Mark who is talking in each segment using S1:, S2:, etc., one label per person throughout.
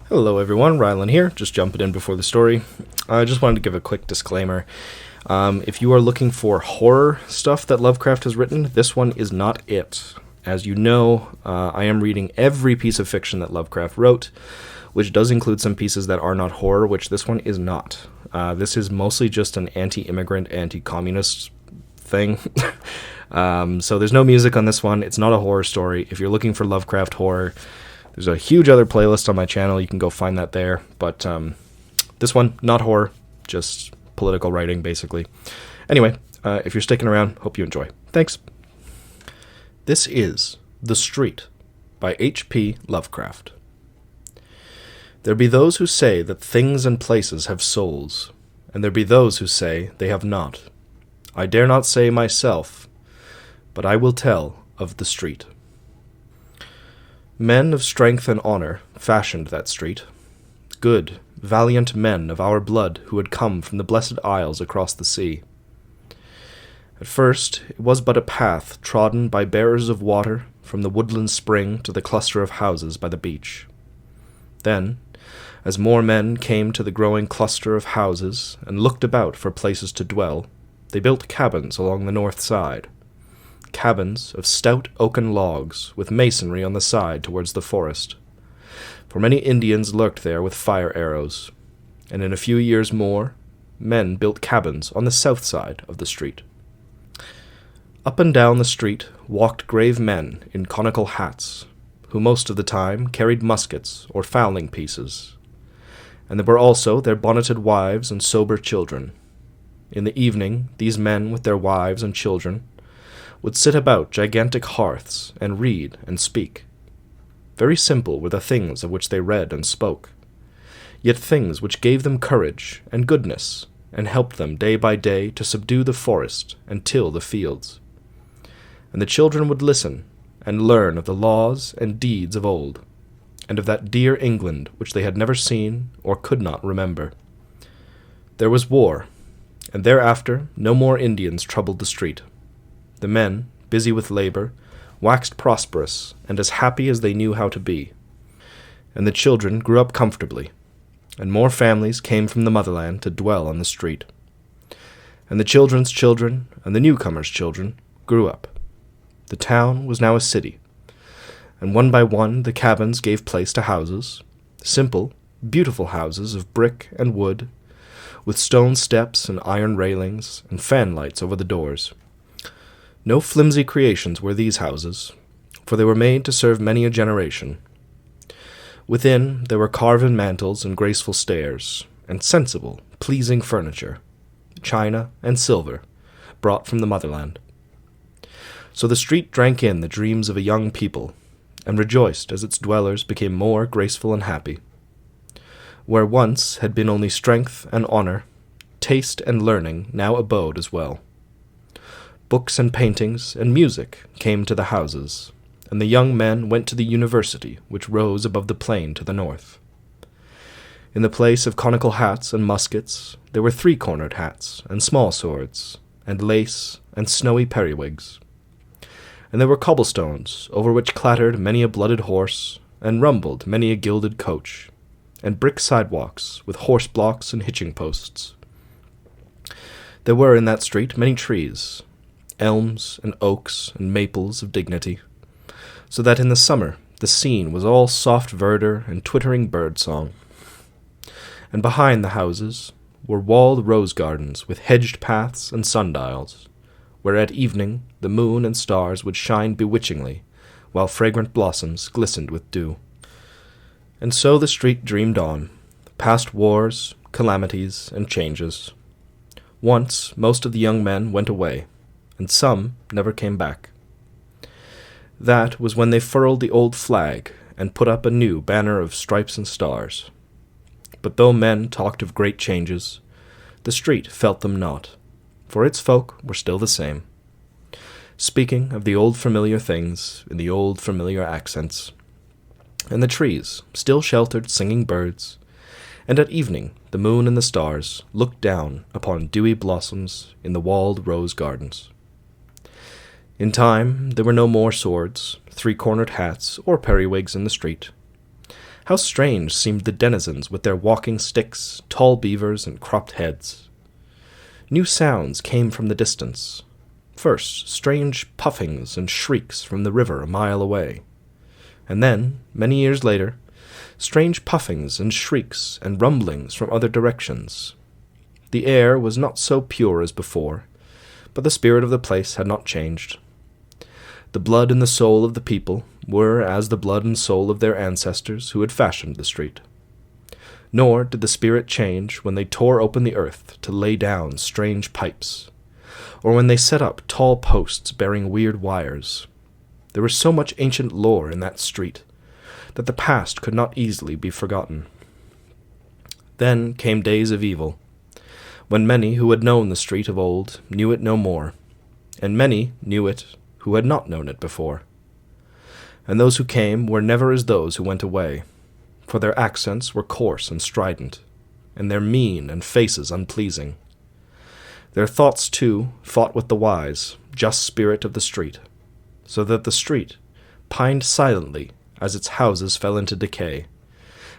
S1: Hello everyone, Rylan here, just jumping in before the story. I just wanted to give a quick disclaimer. If you are looking for horror stuff that Lovecraft has written, this one is not it. As you know, I am reading every piece of fiction that Lovecraft wrote, which does include some pieces that are not horror, which this one is not. This is mostly just an anti-immigrant, anti-communist thing. So there's no music on this one. It's not a horror story. If you're looking for Lovecraft horror, there's a huge other playlist on my channel. You can go find that there. But this one, not horror, just political writing, basically. Anyway, if you're sticking around, hope you enjoy. Thanks. This is The Street by H.P. Lovecraft. There be those who say that things and places have souls, and there be those who say they have not. I dare not say myself, but I will tell of the street. Men of strength and honor fashioned that street. Good, valiant men of our blood who had come from the blessed isles across the sea. At first it was but a path trodden by bearers of water from the woodland spring to the cluster of houses by the beach. Then, as more men came to the growing cluster of houses and looked about for places to dwell, they built cabins along the north side. Cabins of stout oaken logs, with masonry on the side towards the forest. For many Indians lurked there with fire arrows, and in a few years more, men built cabins on the south side of the street. Up and down the street walked grave men in conical hats, who most of the time carried muskets or fowling pieces, and there were also their bonneted wives and sober children. In the evening, these men with their wives and children would sit about gigantic hearths and read and speak. Very simple were the things of which they read and spoke, yet things which gave them courage and goodness, and helped them day by day to subdue the forest and till the fields. And the children would listen and learn of the laws and deeds of old, and of that dear England which they had never seen or could not remember. There was war, and thereafter no more Indians troubled the street. The men, busy with labor, waxed prosperous and as happy as they knew how to be. And the children grew up comfortably, and more families came from the motherland to dwell on the street. And the children's children and the newcomers' children grew up. The town was now a city, and one by one the cabins gave place to houses, simple, beautiful houses of brick and wood, with stone steps and iron railings and fanlights over the doors. No flimsy creations were these houses, for they were made to serve many a generation. Within there were carven mantels and graceful stairs, and sensible, pleasing furniture, china and silver, brought from the motherland. So the street drank in the dreams of a young people, and rejoiced as its dwellers became more graceful and happy. Where once had been only strength and honor, taste and learning now abode as well. Books and paintings and music came to the houses, and the young men went to the university which rose above the plain to the north. In the place of conical hats and muskets, there were three-cornered hats and small swords, and lace and snowy periwigs. And there were cobblestones, over which clattered many a blooded horse, and rumbled many a gilded coach, and brick sidewalks with horse blocks and hitching posts. There were in that street many trees, elms and oaks and maples of dignity, so that in the summer the scene was all soft verdure and twittering bird-song. And behind the houses were walled rose gardens with hedged paths and sundials, where at evening the moon and stars would shine bewitchingly, while fragrant blossoms glistened with dew. And so the street dreamed on, past wars, calamities, and changes. Once most of the young men went away, and some never came back. That was when they furled the old flag and put up a new banner of stripes and stars. But though men talked of great changes, the street felt them not, for its folk were still the same, speaking of the old familiar things in the old familiar accents. And the trees still sheltered singing birds, and at evening the moon and the stars looked down upon dewy blossoms in the walled rose gardens. In time there were no more swords, three-cornered hats, or periwigs in the street. How strange seemed the denizens with their walking sticks, tall beavers, and cropped heads. New sounds came from the distance. First, strange puffings and shrieks from the river a mile away. And then, many years later, strange puffings and shrieks and rumblings from other directions. The air was not so pure as before, but the spirit of the place had not changed. The blood and the soul of the people were as the blood and soul of their ancestors who had fashioned the street. Nor did the spirit change when they tore open the earth to lay down strange pipes, or when they set up tall posts bearing weird wires. There was so much ancient lore in that street that the past could not easily be forgotten. Then came days of evil, when many who had known the street of old knew it no more, and many knew it who had not known it before. And those who came were never as those who went away, for their accents were coarse and strident, and their mien and faces unpleasing. Their thoughts, too, fought with the wise, just spirit of the street, so that the street pined silently as its houses fell into decay,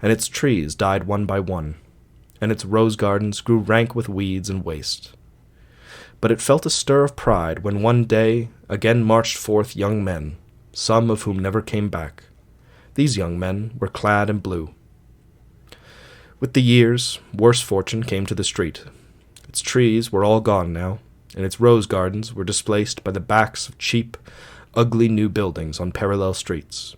S1: and its trees died one by one, and its rose gardens grew rank with weeds and waste. But it felt a stir of pride when one day again marched forth young men, some of whom never came back. These young men were clad in blue. With the years, worse fortune came to the street. Its trees were all gone now, and its rose gardens were displaced by the backs of cheap, ugly new buildings on parallel streets.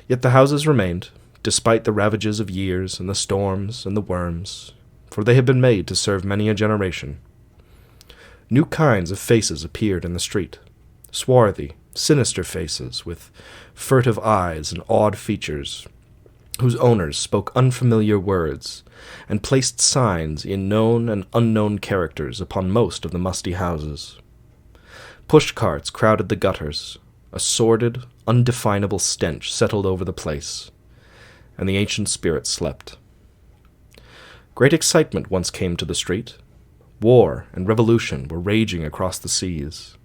S1: Yet the houses remained, despite the ravages of years and the storms and the worms, for they had been made to serve many a generation. New kinds of faces appeared in the street, swarthy, sinister faces with furtive eyes and odd features, whose owners spoke unfamiliar words and placed signs in known and unknown characters upon most of the musty houses. Push-carts crowded the gutters. A sordid, undefinable stench settled over the place, and the ancient spirit slept. Great excitement once came to the street. War and revolution were raging across the seas.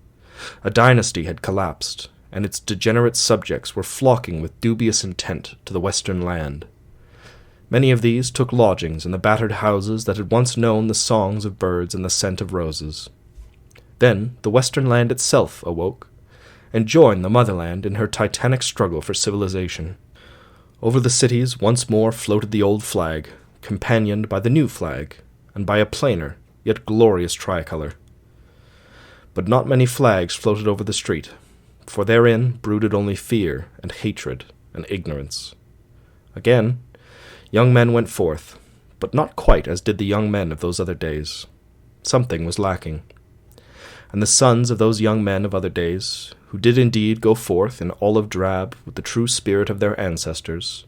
S1: A dynasty had collapsed, and its degenerate subjects were flocking with dubious intent to the western land. Many of these took lodgings in the battered houses that had once known the songs of birds and the scent of roses. Then the western land itself awoke, and joined the motherland in her titanic struggle for civilization. Over the cities once more floated the old flag, companioned by the new flag, and by a plainer, yet glorious tricolor. But not many flags floated over the street, for therein brooded only fear and hatred and ignorance. Again, young men went forth, but not quite as did the young men of those other days. Something was lacking. And the sons of those young men of other days, who did indeed go forth in olive drab with the true spirit of their ancestors,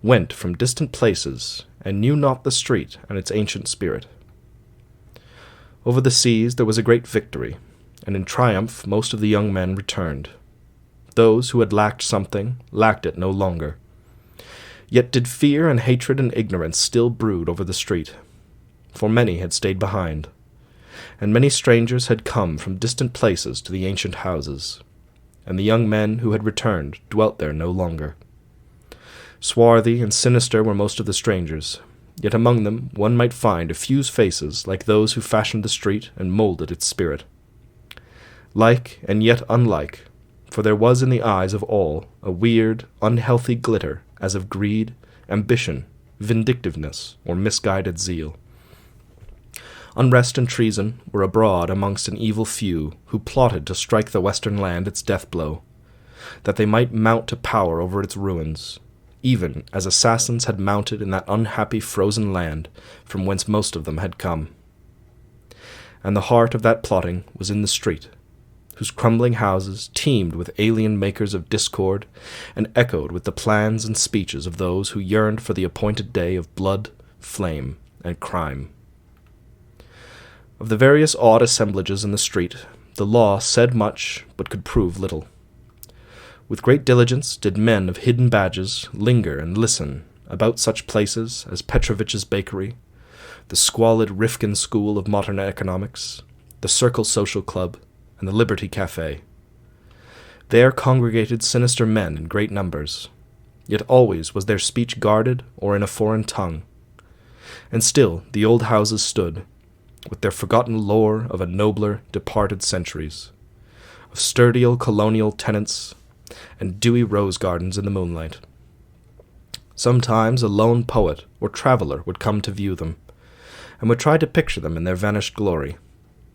S1: went from distant places and knew not the street and its ancient spirit. Over the seas there was a great victory, and in triumph most of the young men returned. Those who had lacked something lacked it no longer. Yet did fear and hatred and ignorance still brood over the street, for many had stayed behind, and many strangers had come from distant places to the ancient houses, and the young men who had returned dwelt there no longer. Swarthy and sinister were most of the strangers, yet among them one might find a few faces like those who fashioned the street and molded its spirit. Like and yet unlike, for there was in the eyes of all a weird, unhealthy glitter as of greed, ambition, vindictiveness, or misguided zeal. Unrest and treason were abroad amongst an evil few who plotted to strike the western land its death blow, that they might mount to power over its ruins, even as assassins had mounted in that unhappy frozen land from whence most of them had come. And the heart of that plotting was in the street, whose crumbling houses teemed with alien makers of discord and echoed with the plans and speeches of those who yearned for the appointed day of blood, flame, and crime. Of the various odd assemblages in the street, the law said much but could prove little. With great diligence did men of hidden badges linger and listen about such places as Petrovich's Bakery, the squalid Rifkin School of Modern Economics, the Circle Social Club, and the Liberty Cafe. There congregated sinister men in great numbers. yet always was their speech guarded or in a foreign tongue. And still the old houses stood, with their forgotten lore of a nobler, departed centuries, of sturdy colonial tenants and dewy rose gardens in the moonlight. Sometimes a lone poet or traveller would come to view them, and would try to picture them in their vanished glory,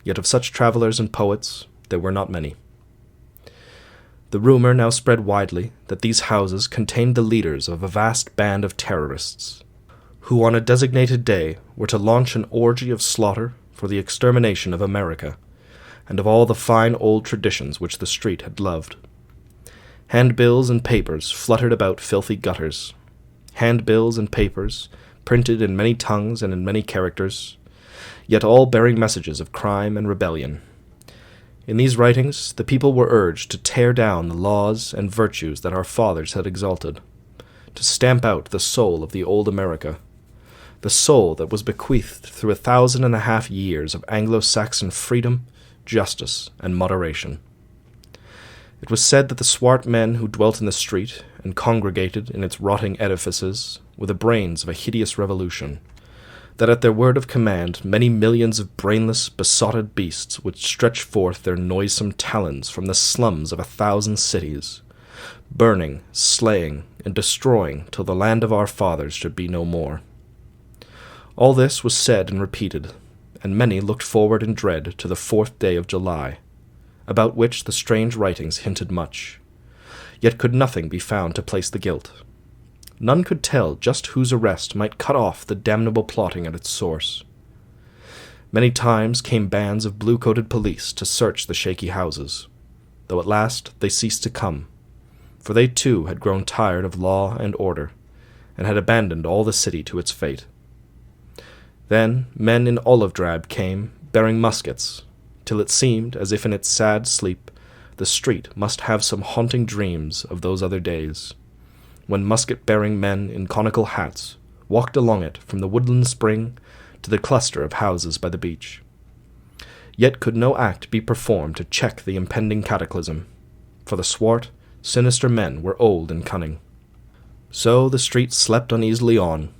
S1: yet of such travellers and poets there were not many. The rumour now spread widely that these houses contained the leaders of a vast band of terrorists, who on a designated day were to launch an orgy of slaughter for the extermination of America, and of all the fine old traditions which the street had loved. Handbills and papers fluttered about filthy gutters, handbills and papers, printed in many tongues and in many characters, yet all bearing messages of crime and rebellion. In these writings the people were urged to tear down the laws and virtues that our fathers had exalted, to stamp out the soul of the old America, the soul that was bequeathed through 1,500 years of Anglo-Saxon freedom, justice, and moderation. It was said that the swart men who dwelt in the street and congregated in its rotting edifices were the brains of a hideous revolution, that at their word of command many millions of brainless, besotted beasts would stretch forth their noisome talons from the slums of 1,000 cities, burning, slaying, and destroying till the land of our fathers should be no more. All this was said and repeated, and many looked forward in dread to the 4th day of July, about which the strange writings hinted much, yet could nothing be found to place the guilt. None could tell just whose arrest might cut off the damnable plotting at its source. Many times came bands of blue-coated police to search the shaky houses, though at last they ceased to come, for they too had grown tired of law and order, and had abandoned all the city to its fate. Then men in olive drab came, bearing muskets, till it seemed as if in its sad sleep the street must have some haunting dreams of those other days, when musket-bearing men in conical hats walked along it from the woodland spring to the cluster of houses by the beach. Yet could no act be performed to check the impending cataclysm, for the swart, sinister men were old and cunning. So the street slept uneasily on,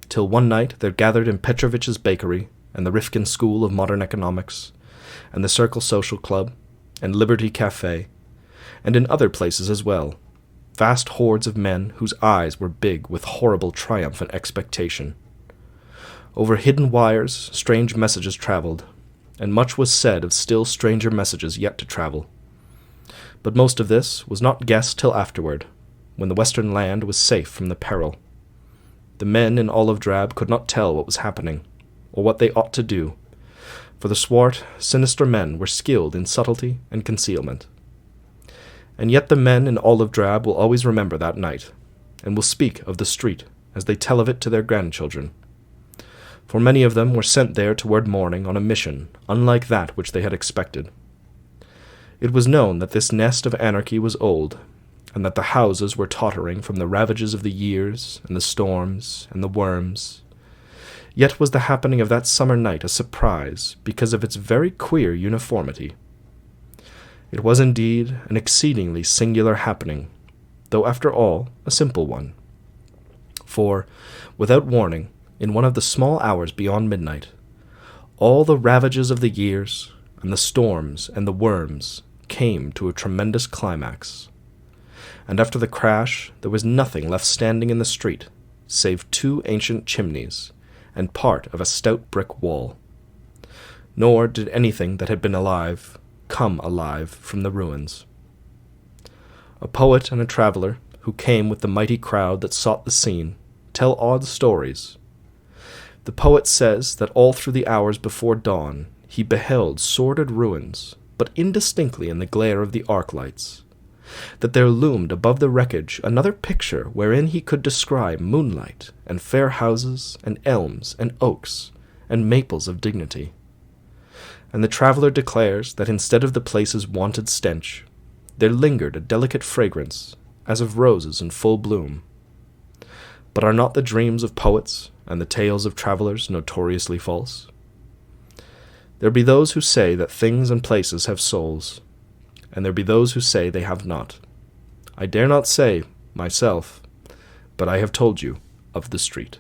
S1: till one night there gathered in Petrovich's bakery, and the Rifkin School of Modern Economics, and the Circle Social Club, and Liberty Cafe, and in other places as well, vast hordes of men whose eyes were big with horrible triumph and expectation. Over hidden wires strange messages travelled, and much was said of still stranger messages yet to travel. But most of this was not guessed till afterward, when the western land was safe from the peril. The men in olive drab could not tell what was happening, or what they ought to do, for the swart, sinister men were skilled in subtlety and concealment. And yet the men in olive drab will always remember that night, and will speak of the street as they tell of it to their grandchildren. For many of them were sent there toward morning on a mission unlike that which they had expected. It was known that this nest of anarchy was old, and that the houses were tottering from the ravages of the years, and the storms, and the worms. Yet was the happening of that summer night a surprise because of its very queer uniformity. It was indeed an exceedingly singular happening, though after all a simple one. For, without warning, in one of the small hours beyond midnight, all the ravages of the years, and the storms, and the worms came to a tremendous climax. And after the crash there was nothing left standing in the street, save 2 ancient chimneys, and part of a stout brick wall. Nor did anything that had been alive come alive from the ruins. A poet and a traveller, who came with the mighty crowd that sought the scene, tell odd stories. The poet says that all through the hours before dawn he beheld sordid ruins, but indistinctly in the glare of the arc lights, that there loomed above the wreckage another picture wherein he could descry moonlight, and fair houses, and elms, and oaks, and maples of dignity. And the traveller declares that instead of the place's wonted stench, there lingered a delicate fragrance, as of roses in full bloom. But are not the dreams of poets and the tales of travellers notoriously false? There be those who say that things and places have souls, and there be those who say they have not. I dare not say, myself, but I have told you of the street.